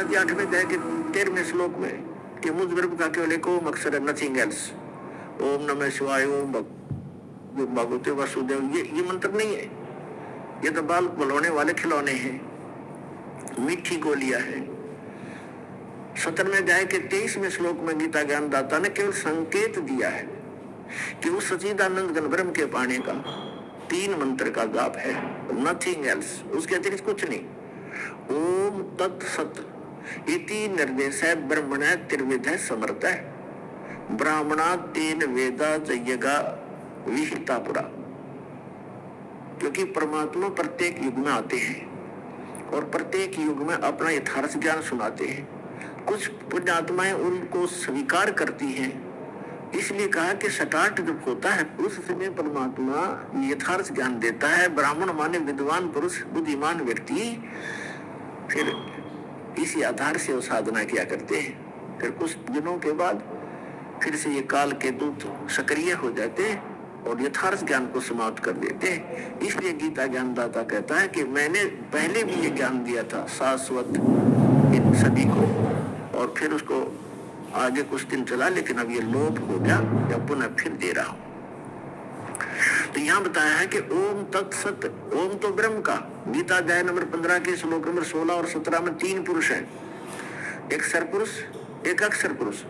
कहा कि 8वें अध्याय के 13वें श्लोक में कि मुझ ब्रह्म का केवल एक ओम अक्षर है, नथिंग एल्स। ओम नमः शिवाय, ओम भगवते वासुदेव, ये मंत्र नहीं है, ये तो बाल बुलाने वाले खिलौने हैं, मीठी गोलियां हैं। 17वें अध्याय के 23वें श्लोक में गीता ज्ञानदाता ने केवल संकेत दिया है कि उस सच्चिदानंद घन ब्रह्म के पाने का 3 मंत्र का जाप है, नथिंग एल्स, उसके अतिरिक्त कुछ नहीं। ओम तत्सत इति निर्देशः ब्रह्मणः त्रिविधः समर्थः ब्राह्मणा तेन वेदा जयगा विहिता पुरा। क्योंकि परमात्मा प्रत्येक युग में आते हैं और प्रत्येक युग में अपना यथार्थ ज्ञान सुनाते हैं। कुछ पुण्यात्माएं उनको स्वीकार करती हैं, इसलिए कहा कि सटाट जब होता है उस समय परमात्मा यथार्थ ज्ञान देता है। ब्राह्मण माने विद्वान पुरुष, बुद्धिमान व्यक्ति, फिर इसी आधार से वो साधना किया करते हैं। फिर कुछ दिनों के बाद फिर से ये काल के दूत सक्रिय हो जाते हैं और यथार्थ ज्ञान को समाप्त कर देते हैं। इसलिए गीता ज्ञानदाता कहता है कि मैंने पहले भी ये ज्ञान दिया था शाश्वत इन सभी को, और फिर उसको आगे कुछ दिन चला, लेकिन अब ये लोप हो गया, या पुनः फिर दे रहा हूं। तो यहाँ बताया है कि ओम तत्सत, ओम तो ब्रह्म का, गीता अध्याय नंबर 15 के श्लोक नंबर 16 और 17 में 3 पुरुष हैं, एक सरपुरुष, एक अक्षर पुरुष।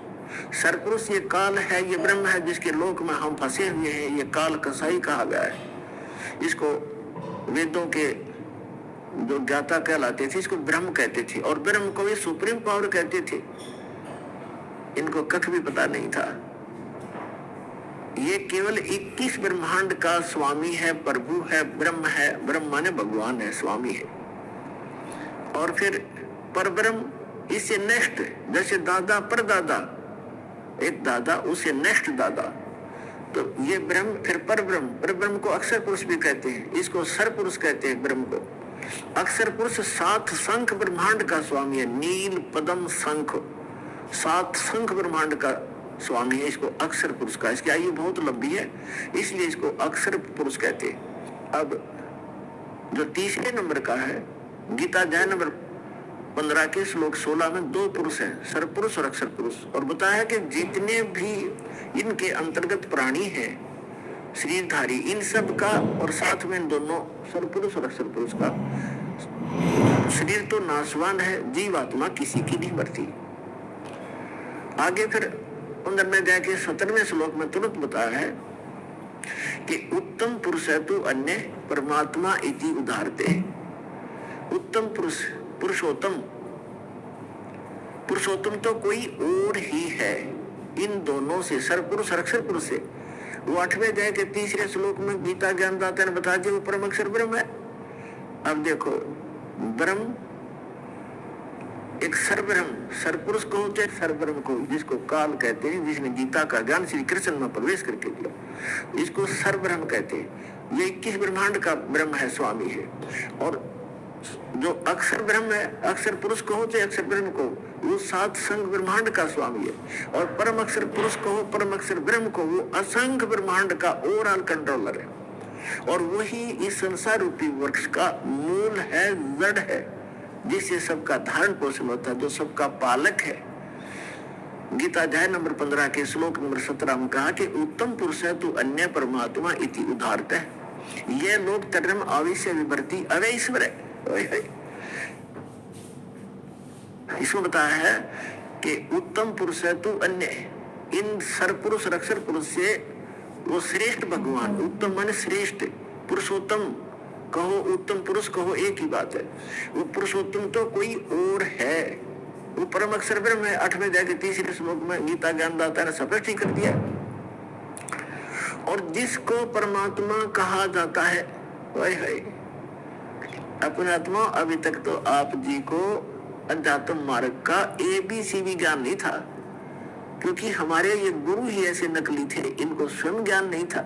सरपुरुष ये काल है, ये ब्रह्म है जिसके लोक में हम फंसे हुए हैं। ये काल कसाई कहा गया है। इसको वेदों के जो ज्ञाता कहलाते थे इसको ब्रह्म कहते थे, और ब्रह्म को ये सुप्रीम पावर कहते थे। इनको कख भी पता नहीं था। ये केवल 21 ब्रह्मांड का स्वामी है, प्रभु है, ब्रह्म है। ब्रह्म माने भगवान है, स्वामी है। और फिर परब्रह्म इससे नेक्स्ट, जैसे दादा परदादा, एक दादा उससे नेक्स्ट दादा, तो ये ब्रह्म, फिर परब्रह्म। परब्रह्म को अक्षर पुरुष भी कहते हैं, इसको सर पुरुष कहते हैं ब्रह्म को। अक्षर पुरुष 7 शंख ब्रह्मांड का स्वामी है, नील पद्म शंख, 7 शंख ब्रह्मांड का स्वामी है। इसको अक्षर पुरुष का, इसकी आयु बहुत लंबी है, इसलिए इसको अक्षर पुरुष कहते हैं। अब जो तीसरे नंबर का है, गीता अध्याय नंबर 15 के श्लोक 16 में 2 पुरुष हैं, सरपुरुष और अक्षर पुरुष। और बताया है कि जितने भी इनके अंतर्गत प्राणी हैं, शरीरधारी, इन सब का, और साथ में दोनों सरपुरुष और अक्षर पुरुष का शरीर तो नाशवान है, जीवात्मा किसी की नहीं मरती। आगे फिर 15वें अध्याय के 17वें श्लोक में तुरंत बताया है कि उत्तम पुरुष है तो अन्य परमात्मा इति उदाहरते। उत्तम पुरुष, पुरुषोत्तम, पुरुषोत्तम तो कोई और ही है इन दोनों से, सरपुरुष और अक्षर पुरुष से। वो 8वें अध्याय के 3 श्लोक में गीता ज्ञानदाता ने बताया कि वो परम अक्षर ब्रह्म है। अब देखो, ब्रह्म एक सरब्रह्म, सरपुरुष को होते सरब्रह्म को, जिसको काल कहते हैं, जिसने गीता का ज्ञान श्री कृष्ण में प्रवेश करके दिया, इसको सरब्रह्म कहते हैं। ये 21 ब्रह्मांड का ब्रह्म है, स्वामी है। और जो अक्षर ब्रह्म है, अक्षर पुरुष को होते अक्षर ब्रह्म को, वो 7 शंख ब्रह्मांड का स्वामी है। और परम अक्षर पुरुष को हो, परम अक्षर ब्रह्म को, वो असंख्य ब्रह्मांड का ओवरऑल कंट्रोलर है। और वही इस संसार रूपी वृक्ष का मूल है, जड़ है, जिससे सबका धारण पोषण होता है, जो सबका पालक है। गीता अध्याय नंबर 15 के श्लोक नंबर 17 में कहा कि उत्तम पुरुष है तो अन्य परमात्मा इति उदाहरते है। ये लोग तर्म आविष्य विभर्ति अवैश्वर है। इसमें बताया है कि उत्तम पुरुष है तो अन्य, इन सरपुरुष और अक्षर पुरुष से वो श्रेष्ठ भगवान, उत्तम माने श्रेष्ठ, पुरुषोत्तम कहो, उत्तम पुरुष कहो, एक ही बात है। वो पुरुषोत्तम तो कोई और है, वो परम अक्षर ब्रह्म है। 8वें अध्याय के 3 श्लोक में गीता ज्ञानदाता ने स्पष्ट ही कर दिया। और जिसको परमात्मा कहा जाता है, वही अपने आत्मा, अभी तक तो आप जी को अध्यात्म मार्ग का ABC भी ज्ञान नहीं था, क्योंकि हमारे ये गुरु ही ऐसे नकली थे, इनको स्वयं ज्ञान नहीं था।